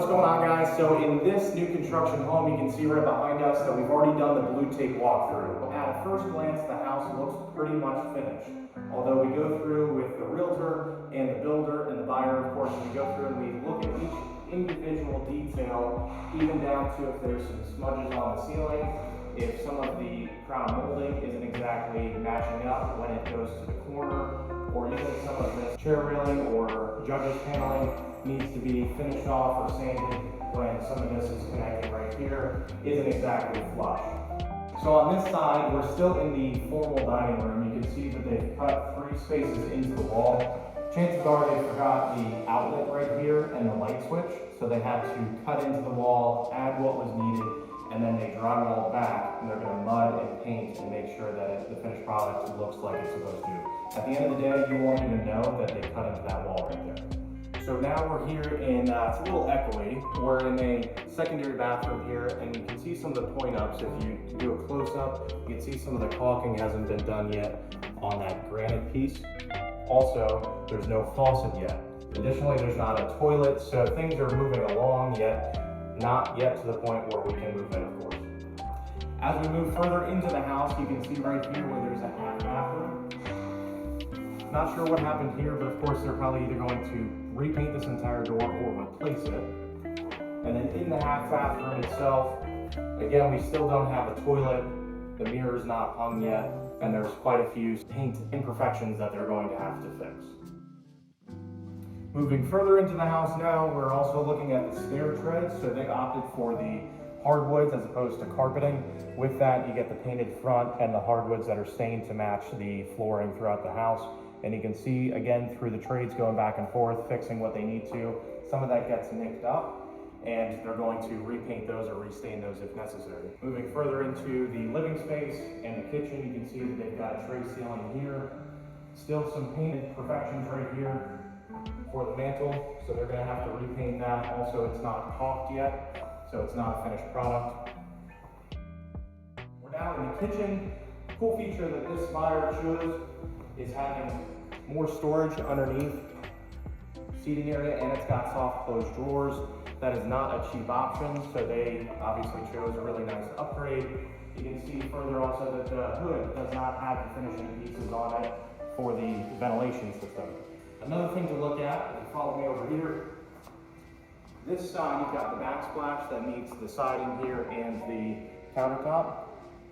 What's going on, guys? So in this new construction home, you can see right behind us that we've already done the blue tape walkthrough. At first glance, the house looks pretty much finished. Although we go through with the realtor and the builder and the buyer, of course, we go through and we look at each individual detail, even down to if there's some smudges on the ceiling, if some of the crown molding isn't exactly matching up when it goes to the corner, or even some of this chair railing or judges paneling needs to be finished off or sanded when some of this is connecting right here isn't exactly flush. So on this side, we're still in the formal dining room. You can see that they've cut 3 spaces into the wall. Chances are they forgot the outlet right here and the light switch, so they had to cut into the wall, add what was needed, and then they drywall back, and they're going to mud and paint and make sure that the finished product looks like it's supposed to. At the end of the day, you won't even know that they cut into that wall right there. So now we're here in, it's a little echoey, we're in a secondary bathroom here, and you can see some of the point ups. If you do a close up, you can see some of the caulking hasn't been done yet on that granite piece. Also, there's no faucet yet. Additionally, there's not a toilet, so things are moving along yet, not yet to the point where we can move in, of course. As we move further into the house, you can see right here where there's a half bathroom. Not sure what happened here, but of course they're probably either going to repaint this entire door or replace it. And then in the half bathroom itself, again, we still don't have a toilet. The mirror's not hung yet, and there's quite a few paint imperfections that they're going to have to fix. Moving further into the house now, we're also looking at the stair treads. So they opted for the hardwoods as opposed to carpeting. With that, you get the painted front and the hardwoods that are stained to match the flooring throughout the house. And you can see, again, through the trades going back and forth, fixing what they need to. Some of that gets nicked up, and they're going to repaint those or restain those if necessary. Moving further into the living space and the kitchen, you can see that they've got a tray ceiling here. Still some painted perfections right here for the mantle, so they're gonna have to repaint that. Also, it's not caulked yet, so it's not a finished product. We're now in the kitchen. Cool feature that this buyer chose is having more storage underneath seating area, and it's got soft closed drawers. That is not a cheap option, so they obviously chose a really nice upgrade. You can see further also that the hood does not have the finishing pieces on it for the ventilation system. Another thing to look at, if you follow me over here, this side you've got the backsplash that meets the siding here and the countertop.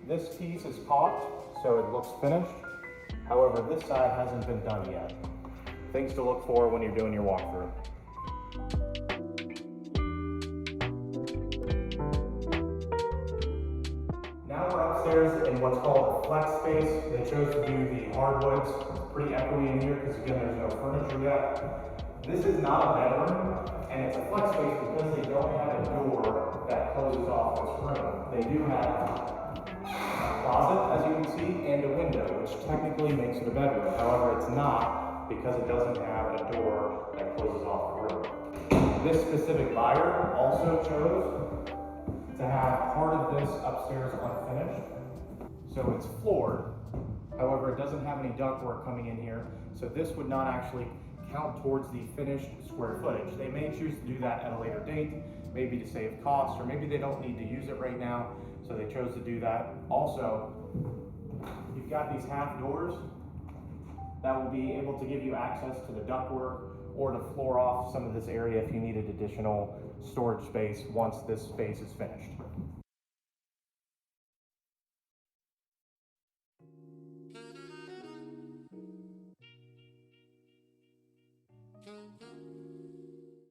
This piece is caulked, so it looks finished. However, this side hasn't been done yet. Things to look for when you're doing your walkthrough. Now we're upstairs in what's called a flex space. They chose to do the hardwoods. It's pretty echoey in here because again, there's no furniture yet. This is not a bedroom, and it's a flex space because they don't have a door that closes off this room. They do have closet, as you can see, and a window, which technically makes it a bedroom. However, it's not because it doesn't have a door that closes off the room. This specific buyer also chose to have part of this upstairs unfinished, so it's floored. However, it doesn't have any ductwork coming in here, so this would not actually count towards the finished square footage. They may choose to do that at a later date, maybe to save costs, or maybe they don't need to use it right now, so they chose to do that. Also, you've got these half doors that will be able to give you access to the ductwork or to floor off some of this area if you needed additional storage space once this space is finished.